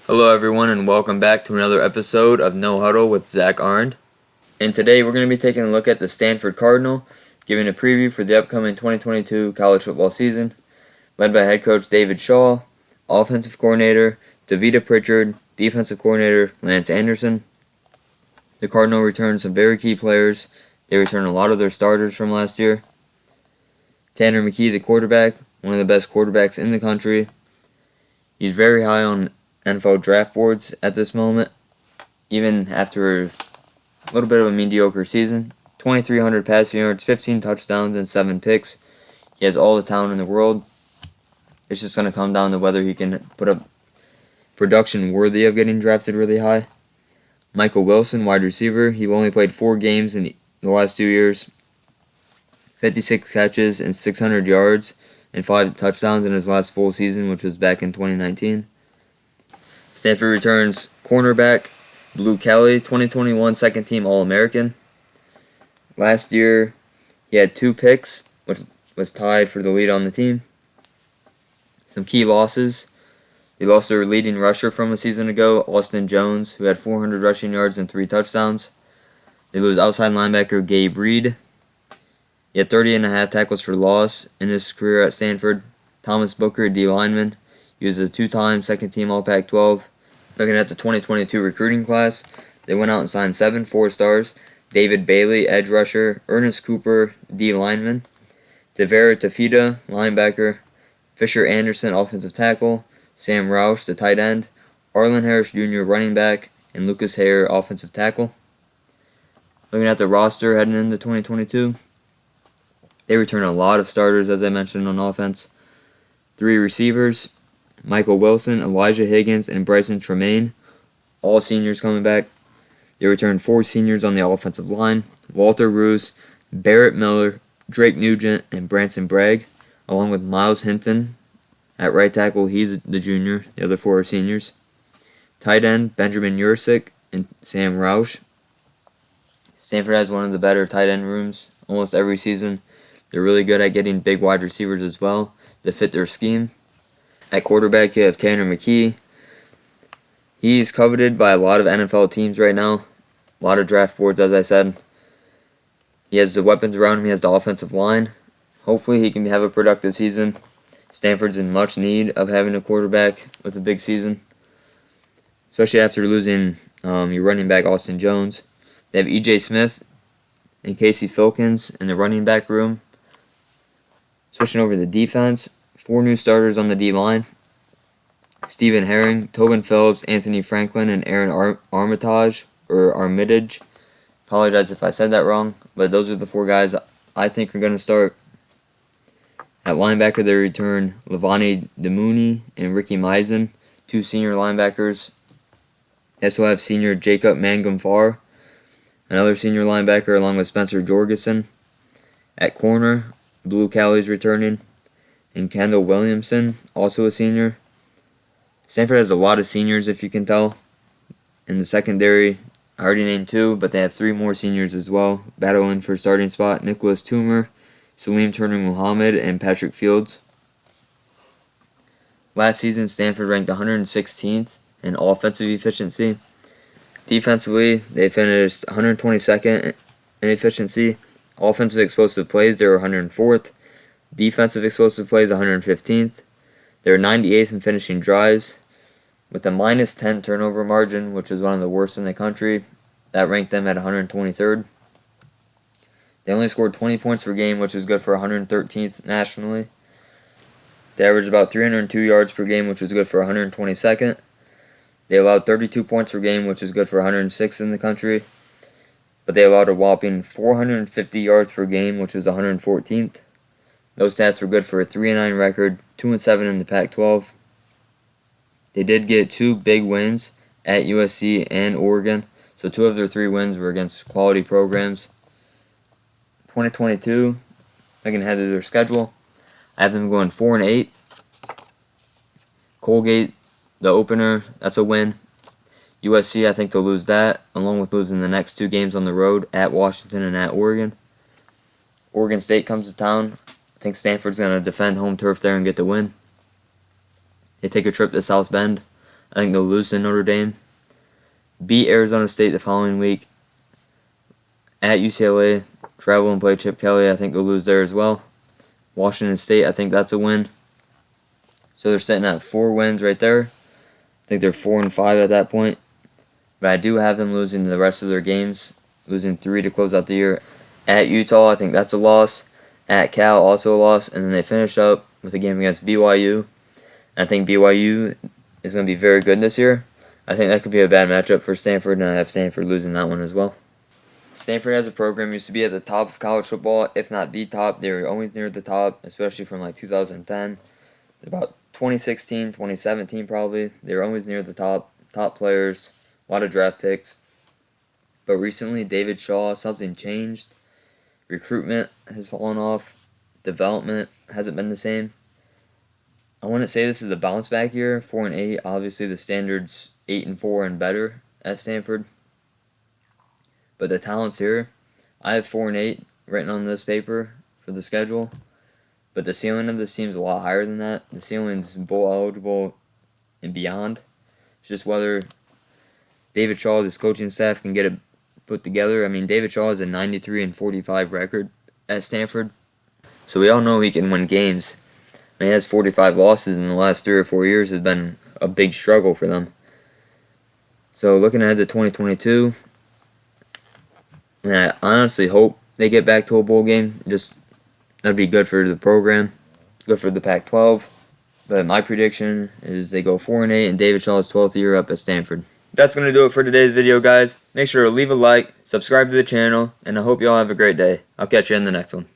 Hello everyone and welcome back to another episode of No Huddle with Zach Arndt. And today we're going to be taking a look at the Stanford Cardinal, giving a preview for the upcoming 2022 college football season, led by head coach David Shaw, offensive coordinator Davita Pritchard, defensive coordinator Lance Anderson. The Cardinal returned some very key players. They returned a lot of their starters from last year. Tanner McKee, the quarterback, one of the best quarterbacks in the country. He's very high on NFL draft boards at this moment, even after a little bit of a mediocre season. 2,300 passing yards, 15 touchdowns, and 7 picks. He has all the talent in the world. It's just going to come down to whether he can put up production worthy of getting drafted really high. Michael Wilson, wide receiver. He only played 4 games in the last 2 years. 56 catches and 600 yards and 5 touchdowns in his last full season, which was back in 2019. Stanford returns cornerback Blue Kelly, 2021 second-team All-American. Last year, he had 2 picks, which was tied for the lead on the team. Some key losses. They lost their leading rusher from a season ago, Austin Jones, who had 400 rushing yards and 3 touchdowns. They lose outside linebacker Gabe Reed. He had 30.5 tackles for loss in his career at Stanford. Thomas Booker, D lineman. He was a 2-time second-team All-Pac-12. Looking at the 2022 recruiting class, they went out and signed 7 4-stars. David Bailey, edge rusher. Ernest Cooper, D lineman. Devera Tafita, linebacker. Fisher Anderson, offensive tackle. Sam Roush, the tight end. Arlen Harris Jr., running back. And Lucas Hare, offensive tackle. Looking at the roster heading into 2022, they return a lot of starters, as I mentioned, on offense. 3 receivers. Michael Wilson, Elijah Higgins, and Bryson Tremaine, all seniors coming back. They returned 4 seniors on the offensive line, Walter Roos, Barrett Miller, Drake Nugent, and Branson Bragg, along with Miles Hinton. At right tackle, he's the junior. The other 4 are seniors. Tight end, Benjamin Yursick and Sam Roush. Stanford has one of the better tight end rooms almost every season. They're really good at getting big wide receivers as well that fit their scheme. At quarterback, you have Tanner McKee. He's coveted by a lot of NFL teams right now. A lot of draft boards, as I said. He has the weapons around him. He has the offensive line. Hopefully he can have a productive season. Stanford's in much need of having a quarterback with a big season, especially after losing your running back, Austin Jones. They have E.J. Smith and Casey Filkins in the running back room. Switching over to the defense, 4 new starters on the D-line. Stephen Herring, Tobin Phillips, Anthony Franklin, and Aaron Armitage. Apologize if I said that wrong, but those are the 4 guys I think are going to start. At linebacker, they return Levani Demooney and Ricky Meisen, 2 senior linebackers. They also have senior Jacob Mangum-Farr, another senior linebacker, along with Spencer Jorgensen. At corner, Blue Kelly's returning, and Kendall Williamson, also a senior. Stanford has a lot of seniors, if you can tell. In the secondary, I already named 2, but they have 3 more seniors as well, battling for starting spot: Nicholas Toomer, Salim Turner Muhammad, and Patrick Fields. Last season, Stanford ranked 116th in offensive efficiency. Defensively, they finished 122nd in efficiency. Offensive explosive plays, they were 104th. Defensive explosive plays, 115th. They were 98th in finishing drives, with a minus 10 turnover margin, which is one of the worst in the country. That ranked them at 123rd. They only scored 20 points per game, which is good for 113th nationally. They averaged about 302 yards per game, which was good for 122nd. They allowed 32 points per game, which is good for 106th in the country. But they allowed a whopping 450 yards per game, which was 114th. Those stats were good for a 3-9 record, 2-7 in the Pac-12. They did get 2 big wins at USC and Oregon, so 2 of their 3 wins were against quality programs. 2022, looking ahead to their schedule, I have them going 4-8. Colgate, the opener, that's a win. USC, I think they'll lose that, along with losing the next 2 games on the road at Washington and at Oregon. Oregon State comes to town. I think Stanford's going to defend home turf there and get the win. They take a trip to South Bend. I think they'll lose to Notre Dame. Beat Arizona State the following week. At UCLA, travel and play Chip Kelly. I think they'll lose there as well. Washington State, I think that's a win. So they're sitting at 4 wins right there. I think they're 4-5 at that point. But I do have them losing the rest of their games, losing 3 to close out the year. At Utah, I think that's a loss. At Cal, also a loss. And then they finish up with a game against BYU. I think BYU is going to be very good this year. I think that could be a bad matchup for Stanford, and I have Stanford losing that one as well. Stanford as a program used to be at the top of college football, if not the top. They were always near the top, especially from like 2010. About 2016, 2017 probably. They were always near the top players, a lot of draft picks. But recently, David Shaw, something changed. Recruitment has fallen off. Development hasn't been the same. I wouldn't say this is the bounce back year, 4-8. Obviously, the standard's 8-4 and better at Stanford. But the talent's here. I have 4-8 written on this paper for the schedule. But the ceiling of this team's a lot higher than that. The ceiling's bowl eligible and beyond. It's just whether David Shaw, his coaching staff, can get it put together. I mean, David Shaw has a 93-45 record at Stanford. So we all know he can win games. I mean, he has 45 losses in the last 3 or 4 years. Has been a big struggle for them. So looking ahead to 2022, I honestly hope they get back to a bowl game. That'd be good for the program, good for the Pac-12. But my prediction is they go 4-8 and David Shaw's 12th year up at Stanford. That's going to do it for today's video, guys. Make sure to leave a like, subscribe to the channel, and I hope you all have a great day. I'll catch you in the next one.